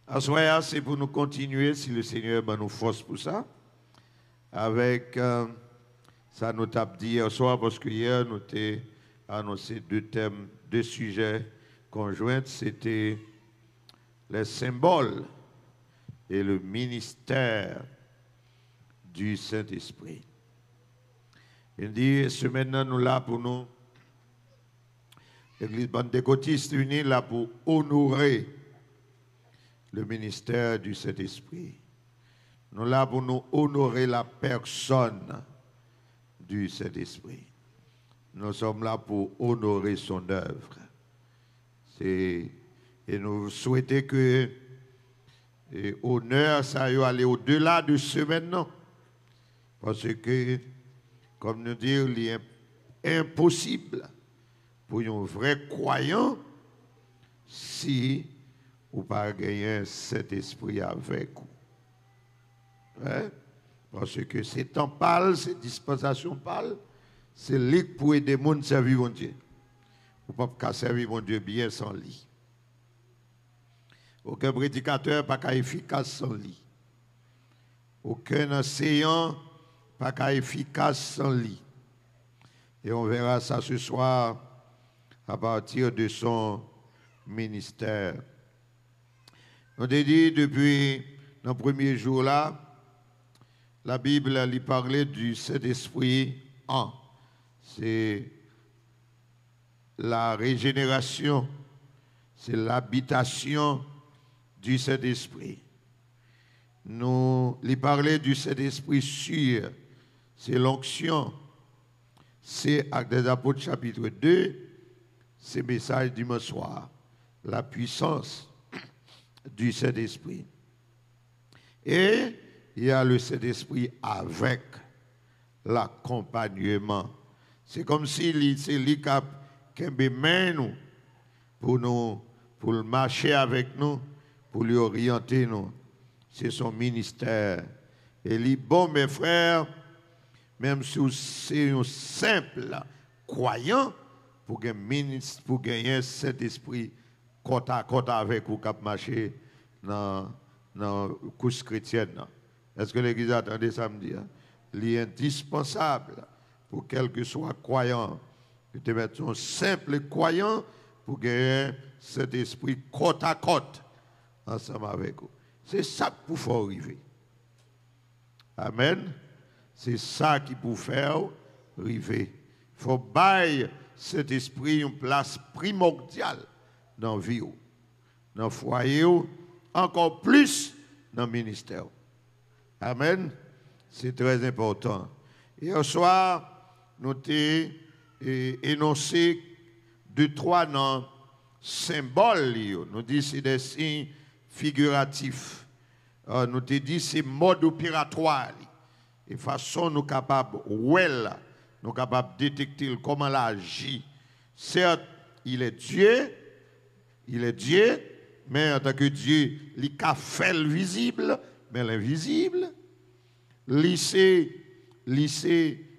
À ce moment-là, c'est pour nous continuer, si le Seigneur nous force pour ça, avec ça nous t'a dit hier soir, parce que hier nous avons annoncé deux thèmes, deux sujets conjoints, c'était les symboles et le ministère du Saint-Esprit. Il dit, ce maintenant nous là pour nous, l'Église pentecôtiste unie là pour honorer le ministère du Saint-Esprit. Nous là pour nous honorer la personne du Saint-Esprit. Nous sommes là pour honorer son œuvre. Et nous souhaitons que l'honneur, ça aille aller au-delà de ce maintenant. Parce que, comme nous disons, il est impossible pour un vrai croyant si vous pas gagner cet esprit avec vous. Hein? Parce que c'est temps pâle, c'est dispensation pâle, c'est lui pour aider les gens à servir mon Dieu. Vous ne pouvez pas servir mon Dieu bien sans lui. Aucun prédicateur n'est pas efficace sans lui. Aucun enseignant n'est pas efficace sans lui. Et on verra ça ce soir à partir de son ministère. On a dit depuis le premier jour là, la Bible lui parlait du Saint-Esprit en. C'est la régénération, c'est l'habitation du Saint-Esprit. Nous lui parlait du Saint-Esprit sûr, c'est l'onction. C'est Actes des Apôtres chapitre 2, c'est le message du dimanche soir, la puissance du Saint-Esprit. Et il y a le Saint-Esprit avec l'accompagnement. C'est comme si c'est lui qui a nous pour marcher avec nous, pour lui orienter nous. C'est son ministère. Et lui, bon, mes frères, même si c'est un simple croyant, pour gagner cet esprit côte à côte avec vous, qui marcher dans la couche chrétienne. Est-ce que l'Église attendait samedi? Il est indispensable pour quel que soit croyant, de te mettre un simple croyant pour gagner cet esprit côte à côte ensemble avec vous. C'est ça que vous faut arriver. Amen. C'est ça qui peut faire arriver. Il faut bailler cet esprit une place primordiale dans la vie, dans le foyer, encore plus dans le ministère. Amen. C'est très important. Hier soir, nous avons énoncé 2-3 noms symboles. Nous disons que c'est des signes figuratifs. Nous avons dit que c'est mode opératoire. Et façon nous capables nous capables de détecter comment il agit. Certes, il est Dieu, mais en tant que Dieu, il a fait le visible, mais l'invisible. C'est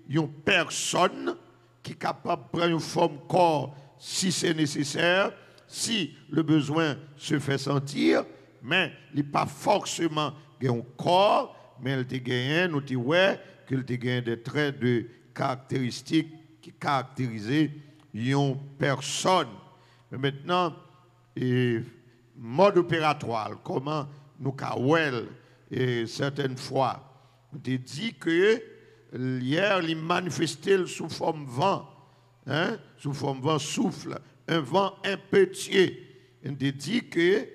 une personne qui est capable de prendre une forme corps si c'est nécessaire, si le besoin se fait sentir, mais il n'est pas forcément un corps, mais il te gagne, nous disons qu'il te gagne des traits de caractéristiques qui caractérisent une personne. Mais maintenant, mode opératoire, comment nous avons certaines fois, on te dit que hier, il manifestait sous forme vent, sous forme vent souffle, un vent impétueux. On te dit que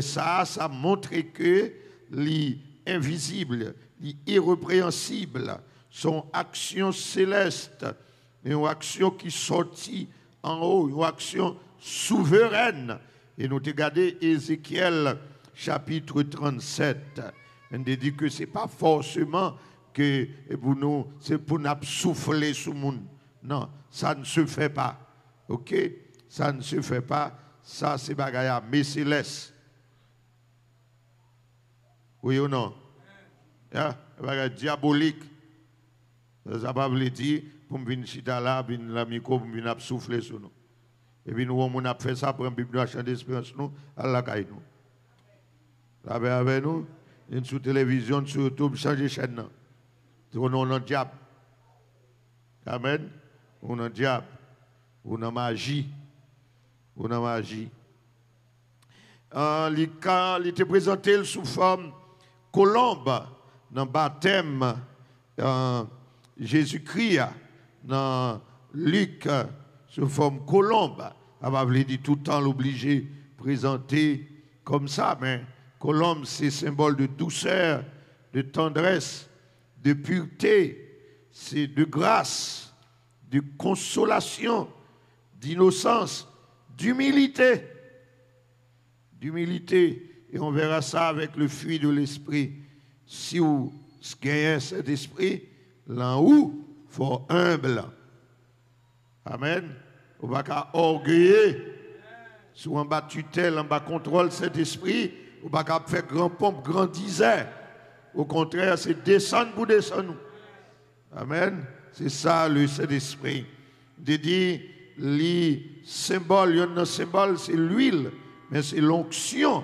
ça montre que l'invisible, l'irrépréhensible, son action céleste, une action qui sortit en haut, une action souveraine. Et nous regardons Ézéchiel chapitre 37. On dit que ce n'est pas forcément que pour nous, c'est pour nous souffler sur le monde. Non, ça ne se fait pas. OK? Ça ne se fait pas. Ça, c'est bagaya, mais céleste. Oui ou non? Bagaya diabolique. Ça ne veut pas dire pour me venir chita là, pour la micro, pour venir souffler sur nous. Et puis nous, on a fait ça pour un Bible de champ d'espérance, nous, Allah caille nous. Avec nous, une sous télévision, sur YouTube, changer chaîne. Non. On a diable. Amen. On a diable. On a magie. On a magie. Il était présenté sous forme colombe dans le baptême Jésus-Christ, dans Luc, sous forme colombe. On va dire tout le temps l'obligé présenter comme ça, mais colombe, c'est symbole de douceur, de tendresse, de pureté, c'est de grâce, de consolation, d'innocence, d'humilité. D'humilité. Et on verra ça avec le fruit de l'esprit. Si vous gagnez cet esprit, là où il faut humble. Amen. On va pas orgueiller. Si on bas tutelle, on bas contrôle cet esprit, on va pas faire grand pompe, grand disert. Au contraire, c'est descendre pour descendre. Amen. C'est ça le Saint-Esprit. De dire, les symboles, il y a un symbole, c'est l'huile, mais c'est l'onction.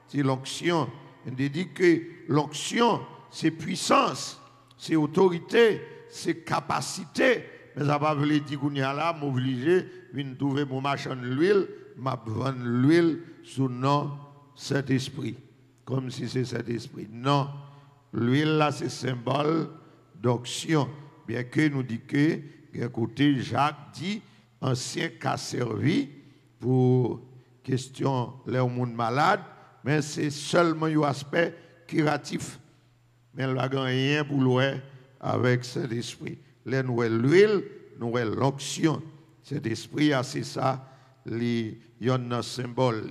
C'est l'onction. On dit que l'onction, c'est puissance, c'est autorité, c'est capacité. Mais ça va veut dire qu'on y a là, m'obliger, de trouver mon machin de l'huile, m'a vendre l'huile sous le nom Saint-Esprit. Comme si c'est Saint-Esprit. Non. L'huile là, c'est symbole d'onction. Bien que nous dit que, écoutez, Jacques dit, ancien qu'a servi pour question les monde malade, mais c'est seulement un aspect curatif. Mais il n'y a rien pour l'ouer avec cet esprit. Là, nous avons l'huile, nous avons l'onction. Cet esprit, c'est ça, il y a un symbole.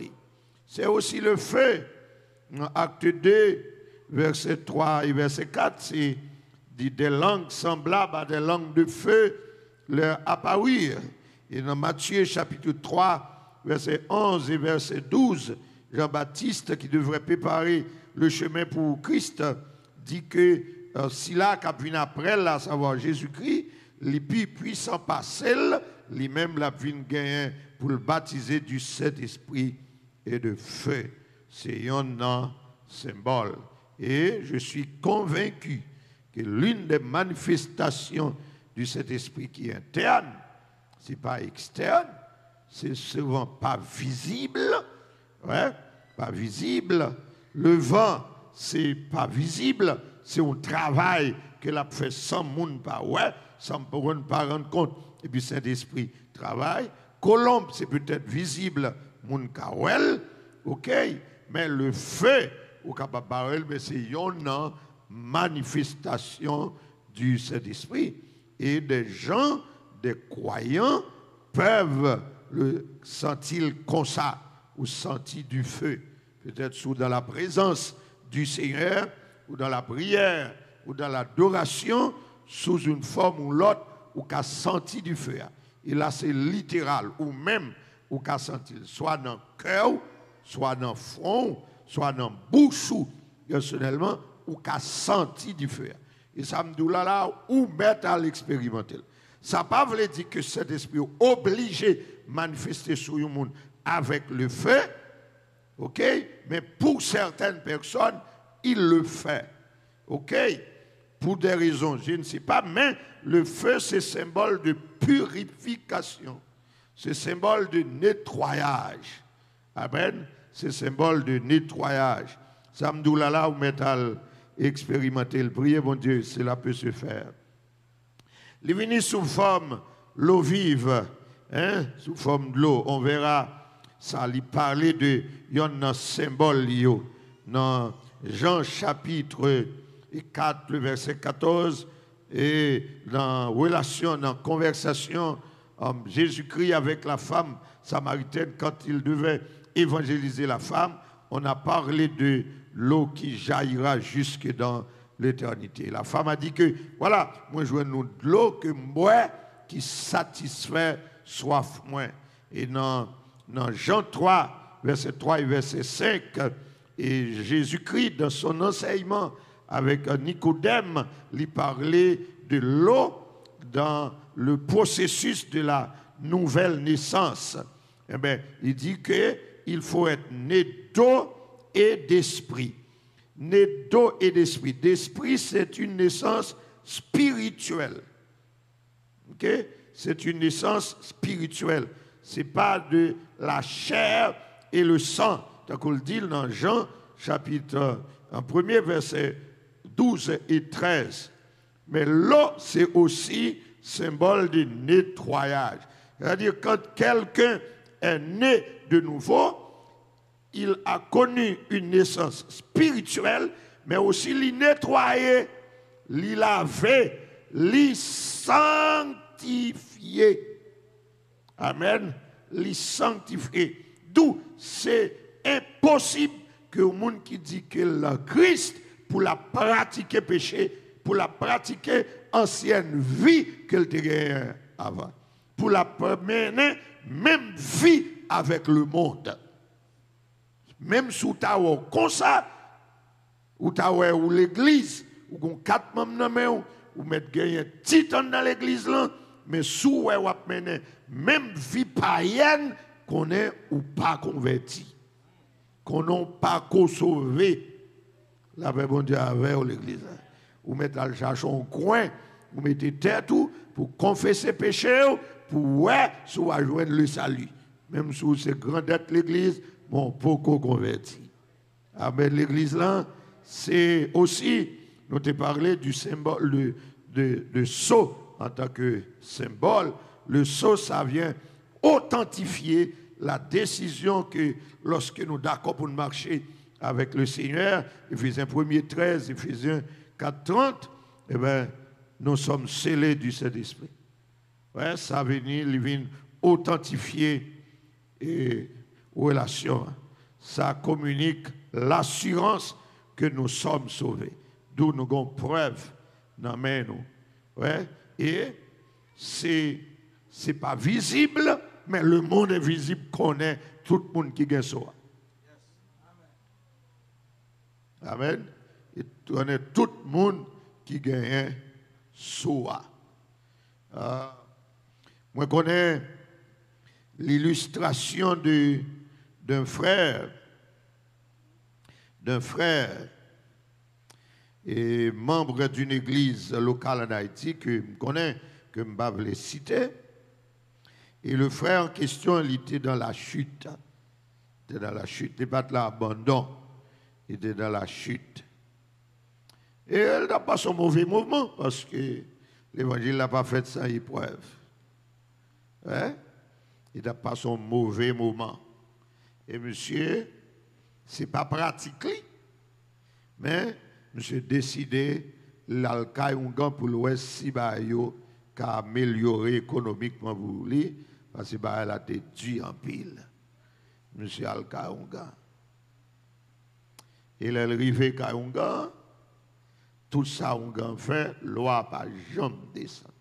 C'est aussi le feu. Dans Acte 2, verset 3 et verset 4, c'est dit des langues semblables à des langues de feu leur apparurent. Et dans Matthieu chapitre 3, verset 11 et verset 12, Jean-Baptiste, qui devrait préparer le chemin pour Christ, dit que si là, qui vient après, à savoir Jésus-Christ, les plus puissants par celle, lui-même la vient gagner pour le baptiser du Saint-Esprit et de feu. C'est un symbole. Et je suis convaincu que l'une des manifestations du Saint-Esprit qui est interne, ce n'est pas externe, c'est souvent pas visible, ouais, pas visible. Le vent, c'est pas visible, c'est un travail que l'a fait sans monde pas ouais, sans monde pas rendre compte. Et puis Saint-Esprit travaille. Colombe, c'est peut-être visible, monde ouais, ok, mais le feu, au capable mais c'est une manifestation du Saint-Esprit. Et des gens, des croyants, peuvent le sentir comme ça, ou sentir du feu. Peut-être sous dans la présence du Seigneur, ou dans la prière, ou dans l'adoration, sous une forme ou l'autre, ou qu'a senti du feu. Et là, c'est littéral, ou même, ou qu'a senti, soit dans le cœur, soit dans le front, soit dans la bouche, personnellement, ou qu'a senti du feu. Et ça me dit là, ou mettre à l'expérimenter. Ça ne veut pas dire que cet esprit est obligé de manifester sur le monde avec le feu, ok? Mais pour certaines personnes, il le fait, ok? Pour des raisons, je ne sais pas, mais le feu, c'est symbole de purification, c'est symbole de nettoyage. Amen? C'est symbole de nettoyage. Ça me dit là, ou mettre à expérimenter le prier, bon Dieu, cela peut se faire. Il est venu sous forme l'eau vive, hein, sous forme de l'eau. On verra ça, il parlait de un symbole dans Jean chapitre 4, le verset 14, et dans relation, dans conversation, Jésus-Christ avec la femme samaritaine, quand il devait évangéliser la femme, on a parlé de l'eau qui jaillira jusque dans l'éternité. La femme a dit que, voilà, moi je veux nous de l'eau que moi qui satisfait soif moi. Et dans Jean 3, verset 3 et verset 5, et Jésus-Christ, dans son enseignement avec Nicodème, lui parlait de l'eau dans le processus de la nouvelle naissance. Eh bien, il dit qu'il faut être né d'eau et d'esprit. Né d'eau et d'esprit. D'esprit, c'est une naissance spirituelle. Ok? C'est une naissance spirituelle. Ce n'est pas de la chair et le sang. Donc on le dit dans Jean, chapitre 1, premier verset 12 et 13. Mais l'eau, c'est aussi symbole de nettoyage. C'est-à-dire, quand quelqu'un est né de nouveau, il a connu une naissance spirituelle, mais aussi il nettoyer, il laver, il sanctifier. Amen. Il sanctifier. D'où c'est impossible que le monde qui dit que le Christ, pour la pratiquer péché, pour la pratiquer ancienne vie qu'elle était avant, pour la mener même vie avec le monde. Même sous ta comme ça, ou ta ou l'église, ou quatre membres ou mettre un titan dans l'église là, mais sous ou mener même vie païenne qu'on est ou pas converti, qu'on n'a pas sauvé. La bon Dieu avec l'église. Vous mettez à chercher un coin, vous mettez tête tout pour confesser péché, pour ouais, soit joindre le salut. Même sous ces grandes dettes l'église, bon, beaucoup converti. Amen. L'église là, c'est aussi, nous t'ai parlé du symbole de sceau en tant que symbole. Le sceau, ça vient authentifier la décision que lorsque nous d'accord pour marcher avec le Seigneur, Éphésiens 1er 13, Éphésiens 4, 30, eh bien, nous sommes scellés du Saint-Esprit. Ouais, ça vient authentifier et relation. Ça communique l'assurance que nous sommes sauvés. D'où nous avons preuve dans nous. Ouais, et c'est pas visible, mais le monde invisible connaît tout le monde qui gagne ça. Amen. Et connaît tout le monde qui gagne ça. Moi, je connais l'illustration d'un frère et membre d'une église locale en Haïti que je connais, que je ne vais pas citer. Et le frère en question, il était dans la chute. Il était dans la chute, il n'était pas de l'abandon. Il était dans la chute. Et elle n'a pas son mauvais mouvement parce que l'évangile n'a pas fait sans épreuve. Hein? Il n'a pas son mauvais moment. Et monsieur, ce n'est pas pratique, mais monsieur décidé l'alcaï pour l'ouest si bayo qu'a amélioré économiquement pour lui parce que elle a été dû en pile. Monsieur Alcaïunga. Il est arrivé à Unga, tout ça Unga fait, loi pas jamais descend.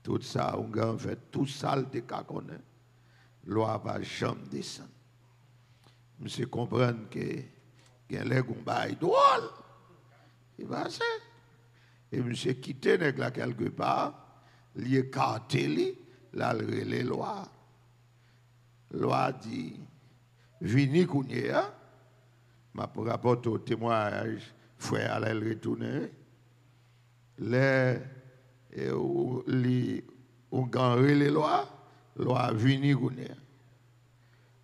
Tout ça Unga fait, tout ça le décaconne, loi pas jamais descend. Monsieur comprend que il y a les gombailles drôle. Il va ça. Et monsieur quitté là quelque part, il écarté li, là les lois. Loi dit Vini Kounia, ma pour rapporter au témoignage, frère allait retourner. Les on gagne les lois, loi Vini Kounia.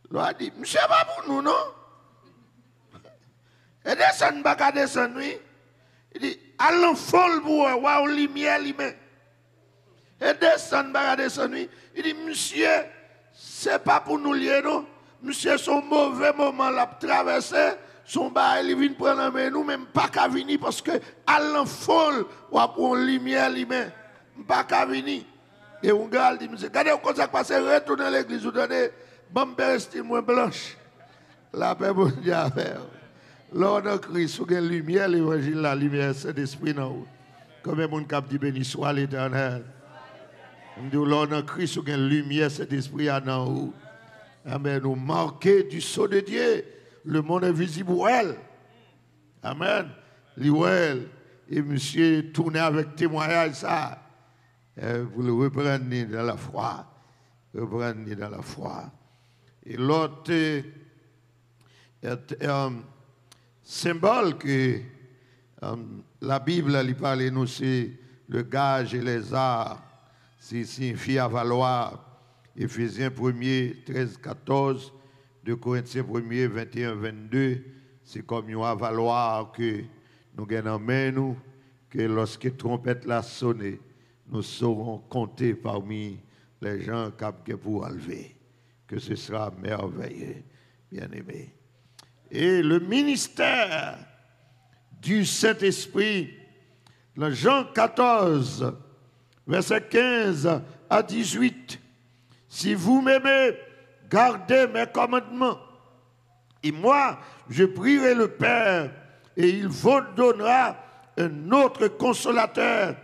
Loi dit, monsieur pas pour nous, non? Et descend, pas descendre, oui. Il dit, allons folle pour voir lumière, lui-même. Et descend, pas descendre, oui. Il dit, monsieur, c'est pas pour nous lier, non? Monsieur, son mauvais moment l'a traversé, son bail, il vient prendre en main, nous même pas qu'à venir parce que allons folle ou pour lumière, lui-même. Pas qu'à venir. Et on garde, dit, monsieur, regardez comment ça passe, retourne à l'église, vous donnez, bon, estime moins blanche. La paix, bon Dieu, à faire. Lors de Christ, vous avez lumière, l'évangile, la lumière, c'est l'esprit dans vous. Combien de monde qui dit béni soit l'Éternel? On dit, lors de Christ, vous avez lumière, cet esprit dans vous. Amen. Nous marquer du sceau de Dieu. Le monde est visible où elle. Amen. L'ouel. Et monsieur tourner avec témoignage ça. Vous le reprenez dans la foi. Reprenez dans la foi. Et l'autre symbole que la Bible lui parle, nous, c'est le gage et les arts. C'est signifie à valoir. Éphésiens 1er, 13, 14, 2 Corinthiens 1er, 21, 22. C'est comme un à valoir que nous gagnons nous, que lorsque trompette l'a sonné, nous saurons compter parmi les gens qui pour enlever. Que ce sera merveilleux, bien-aimé. Et le ministère du Saint-Esprit, dans Jean 14, verset 15 à 18, si vous m'aimez, gardez mes commandements. Et moi, je prierai le Père, et il vous donnera un autre consolateur,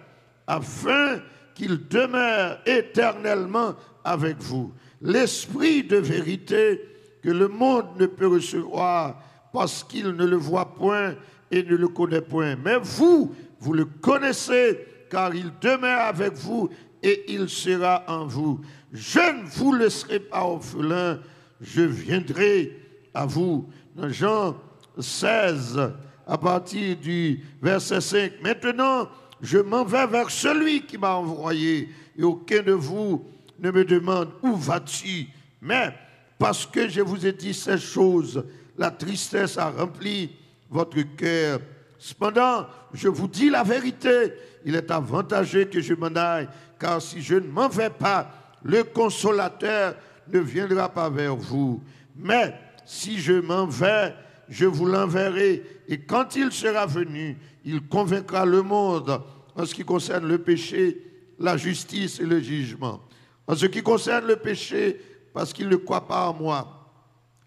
afin qu'il demeure éternellement avec vous. L'Esprit de vérité que le monde ne peut recevoir parce qu'il ne le voit point et ne le connaît point. Mais vous, vous le connaissez, car il demeure avec vous et il sera en vous. Je ne vous laisserai pas orphelin, je viendrai à vous. Dans Jean 16, à partir du verset 5. Maintenant, je m'en vais vers celui qui m'a envoyé, et aucun de vous ne me demande où vas-tu. Mais parce que je vous ai dit ces choses, la tristesse a rempli votre cœur. Cependant, je vous dis la vérité, il est avantageux que je m'en aille, car si je ne m'en vais pas, le consolateur ne viendra pas vers vous. Mais si je m'en vais, je vous l'enverrai, et quand il sera venu, il convaincra le monde en ce qui concerne le péché, la justice et le jugement. En ce qui concerne le péché, parce qu'il ne croit pas en moi.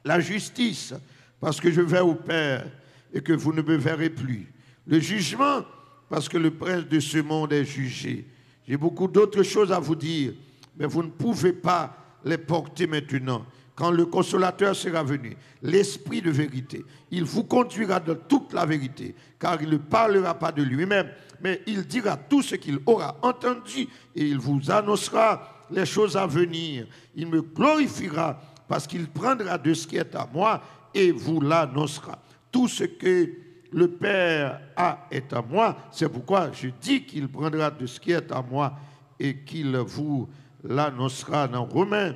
La justice, parce que je vais au Père et que vous ne me verrez plus. Le jugement, parce que le prince de ce monde est jugé. J'ai beaucoup d'autres choses à vous dire, mais vous ne pouvez pas les porter maintenant. Quand le consolateur sera venu, l'Esprit de vérité, il vous conduira dans toute la vérité, car il ne parlera pas de lui-même, mais il dira tout ce qu'il aura entendu et il vous annoncera les choses à venir. Il me glorifiera parce qu'il prendra de ce qui est à moi et vous l'annoncera. Tout ce que le Père a est à moi, c'est pourquoi je dis qu'il prendra de ce qui est à moi et qu'il vous l'annoncera. Dans Romains